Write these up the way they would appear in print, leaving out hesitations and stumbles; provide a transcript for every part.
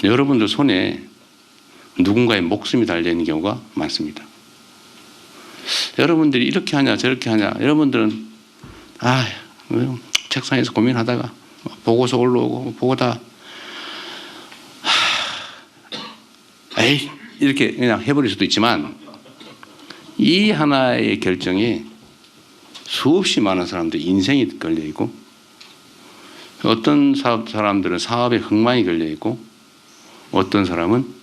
여러분들 손에 누군가의 목숨이 달려있는 경우가 많습니다. 여러분들이 이렇게 하냐 저렇게 하냐, 여러분들은 책상에서 고민하다가 보고서 올라오고 보고다 에이 이렇게 그냥 해버릴 수도 있지만, 이 하나의 결정에 수없이 많은 사람들의 인생이 걸려있고, 어떤 사람들은 사업에 흥망이 걸려있고, 어떤 사람은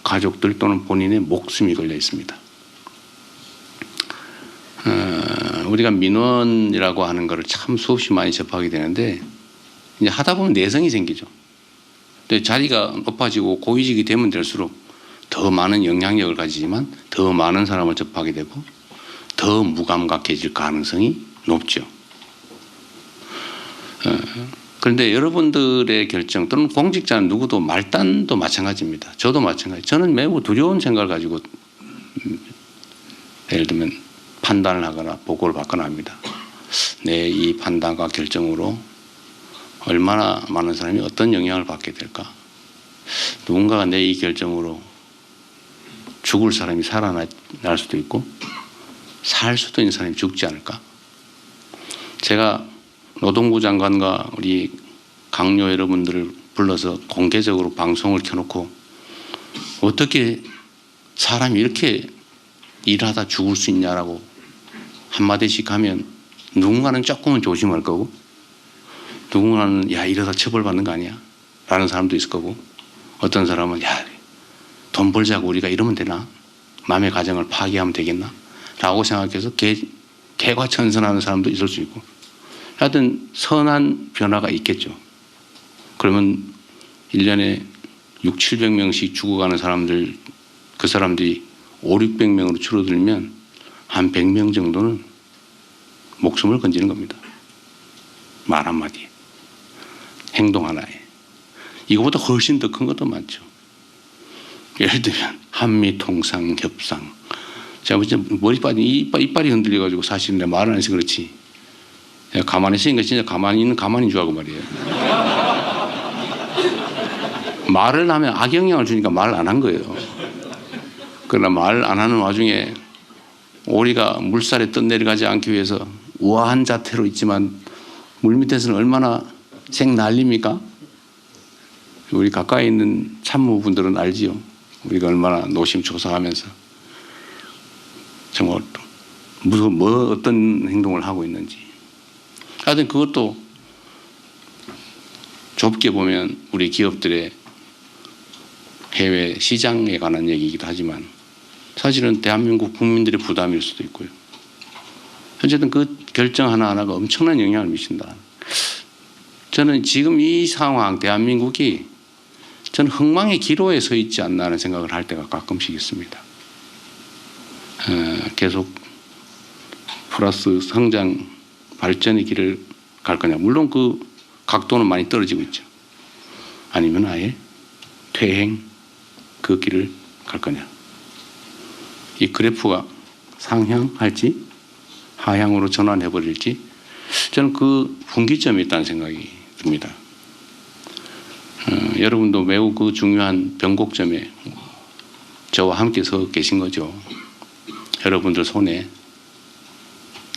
가족들 또는 본인의 목숨이 걸려있습니다. 우리가 민원이라고 하는 것을 참 수없이 많이 접하게 되는데, 이제 하다 보면 내성이 생기죠. 근데 자리가 높아지고 고위직이 되면 될수록 더 많은 영향력을 가지지만 더 많은 사람을 접하게 되고 더 무감각해질 가능성이 높죠. 그런데 여러분들의 결정 또는 공직자는 누구도 말단도 마찬가지입니다. 저도 마찬가지. 저는 매우 두려운 생각을 가지고 예를 들면 판단을 하거나 보고를 받거나 합니다. 내 이 판단과 결정으로 얼마나 많은 사람이 어떤 영향을 받게 될까? 누군가가 내 이 결정으로 죽을 사람이 살아날 수도 있고 살 수도 있는 사람이 죽지 않을까? 제가 노동부 장관과 우리 강요 여러분들을 불러서 공개적으로 방송을 켜놓고 어떻게 사람이 이렇게 일하다 죽을 수 있냐라고 한마디씩 하면 누군가는 조금은 조심할 거고, 누군가는 야 이러다 처벌받는 거 아니야? 라는 사람도 있을 거고, 어떤 사람은 야 돈 벌자고 우리가 이러면 되나? 남의 가정을 파괴하면 되겠나? 라고 생각해서 개과천선하는 사람도 있을 수 있고, 하여튼 선한 변화가 있겠죠. 그러면 1년에 6, 700명씩 죽어가는 사람들, 그 사람들이 5, 600명으로 줄어들면 한 100명 정도는 목숨을 건지는 겁니다. 말 한마디에, 행동 하나에. 이거보다 훨씬 더 큰 것도 많죠. 예를 들면 한미 통상 협상. 제가 진짜 머리 빠진 이빨이 흔들려가지고 사실은 내가 말을 안 해서 그렇지. 내가 가만히 있으니까 진짜 가만히 있는 가만히인 줄 알고 말이에요. 말을 하면 악영향을 주니까 말을 안 한 거예요. 그러나 말 안 하는 와중에 오리가 물살에 떠내려가지 않기 위해서 우아한 자태로 있지만 물 밑에서는 얼마나 생 난립니까? 우리 가까이 있는 참모분들은 알지요. 우리가 얼마나 노심초사하면서 정말 어떤 행동을 하고 있는지. 하여튼 그것도 좁게 보면 우리 기업들의 해외 시장에 관한 얘기이기도 하지만 사실은 대한민국 국민들의 부담일 수도 있고요. 어쨌든 그 결정 하나하나가 엄청난 영향을 미친다. 저는 지금 이 상황, 대한민국이 저는 흥망의 기로에 서 있지 않나 하는 생각을 할 때가 가끔씩 있습니다. 계속 플러스 성장, 발전의 길을 갈 거냐. 물론 그 각도는 많이 떨어지고 있죠. 아니면 아예 퇴행, 그 길을 갈 거냐. 이 그래프가 상향할지 하향으로 전환해버릴지 저는 그 분기점이 있다는 생각이 듭니다. 여러분도 매우 그 중요한 변곡점에 저와 함께 서 계신 거죠. 여러분들 손에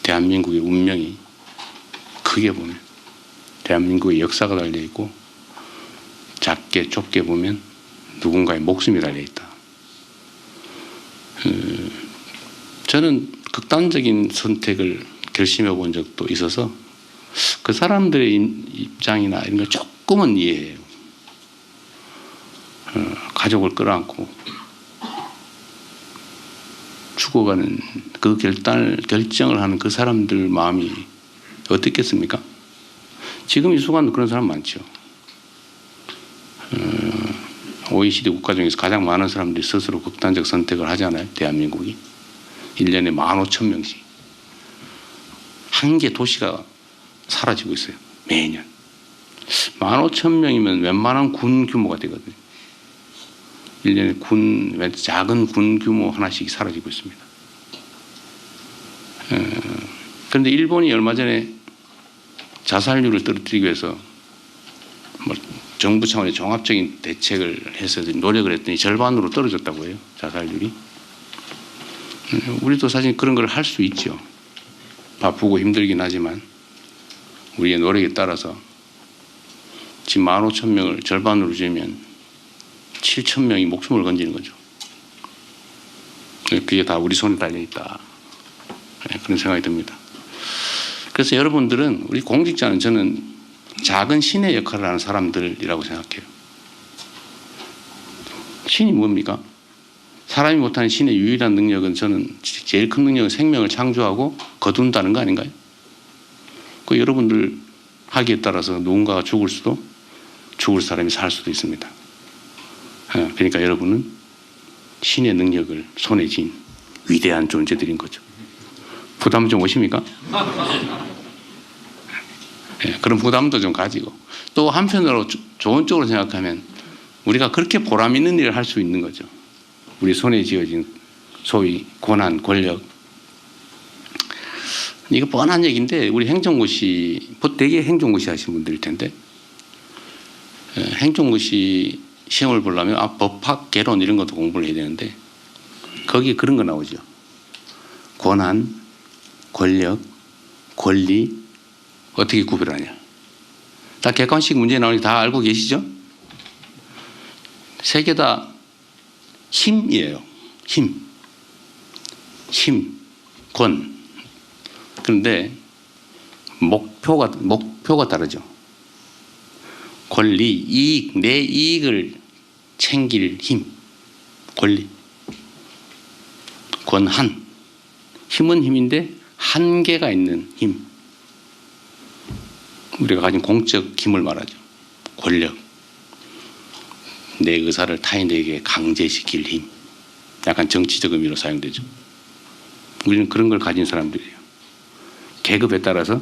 대한민국의 운명이 크게 보면 대한민국의 역사가 달려있고 작게 좁게 보면 누군가의 목숨이 달려있다. 저는 극단적인 선택을 결심해 본 적도 있어서 그 사람들의 입장이나 이런 걸 조금은 이해해요. 가족을 끌어안고 죽어가는 그 결정을 하는 그 사람들 마음이 어떻겠습니까? 지금 이 순간 그런 사람 많죠. OECD 국가 중에서 가장 많은 사람들이 스스로 극단적 선택을 하잖아요. 대한민국이 1년에 15,000명씩 한 개 도시가 사라지고 있어요. 매년 15,000명이면 웬만한 군 규모가 되거든요. 1년에 작은 군 규모 하나씩 사라지고 있습니다. 그런데 일본이 얼마 전에 자살률을 떨어뜨리기 위해서 정부 차원의 종합적인 대책을 해서 노력을 했더니 절반으로 떨어졌다고 해요. 자살률이. 우리도 사실 그런 걸 할 수 있죠. 바쁘고 힘들긴 하지만 우리의 노력에 따라서 지금 15,000명을 절반으로 줄이면 7,000명이 목숨을 건지는 거죠. 그게 다 우리 손에 달려있다. 그런 생각이 듭니다. 그래서 여러분들은, 우리 공직자는 저는 작은 신의 역할을 하는 사람들이라고 생각해요. 신이 뭡니까? 사람이 못하는 신의 유일한 능력은, 저는 제일 큰 능력은 생명을 창조하고 거둔다는 거 아닌가요? 그 여러분들 하기에 따라서 누군가가 죽을 수도, 죽을 사람이 살 수도 있습니다. 그러니까 여러분은 신의 능력을 손에 쥔 위대한 존재들인 거죠. 부담 좀 오십니까? 그런 부담도 좀 가지고, 또 한편으로 좋은 쪽으로 생각하면 우리가 그렇게 보람 있는 일을 할 수 있는 거죠. 우리 손에 쥐어진 소위 권한, 권력. 이거 뻔한 얘기인데, 우리 행정고시, 되게 행정고시 하신 분들일 텐데, 행정고시 시험을 보려면 법학, 개론 이런 것도 공부를 해야 되는데, 거기에 그런 거 나오죠. 권한, 권력, 권리, 어떻게 구별하냐. 다 객관식 문제 나오니 다 알고 계시죠? 세 개 다 힘이에요. 힘, 권. 그런데 목표가 다르죠. 권리, 이익, 내 이익을 챙길 힘, 권리. 권한, 힘은 힘인데 한계가 있는 힘. 우리가 가진 공적 힘을 말하죠. 권력. 내 의사를 타인에게 강제시킬 힘. 약간 정치적 의미로 사용되죠. 우리는 그런 걸 가진 사람들이에요. 계급에 따라서,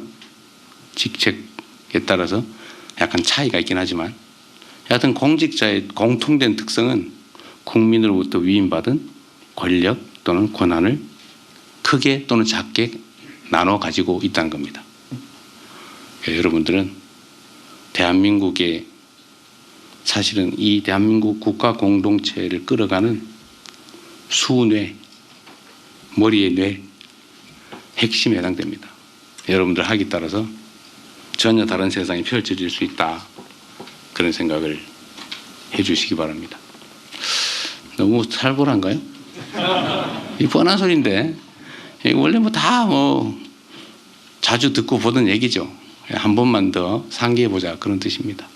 직책에 따라서 약간 차이가 있긴 하지만, 여하튼 공직자의 공통된 특성은 국민으로부터 위임받은 권력 또는 권한을 크게 또는 작게 나눠 가지고 있다는 겁니다. 여러분들은 대한민국의, 사실은 이 대한민국 국가 공동체를 끌어가는 수뇌, 머리의 뇌, 핵심에 해당됩니다. 여러분들 하기 따라서 전혀 다른 세상이 펼쳐질 수 있다. 그런 생각을 해 주시기 바랍니다. 너무 살벌한가요? 이 뻔한 소리인데, 원래 다 자주 듣고 보던 얘기죠. 한 번만 더 상기해 보자, 그런 뜻입니다.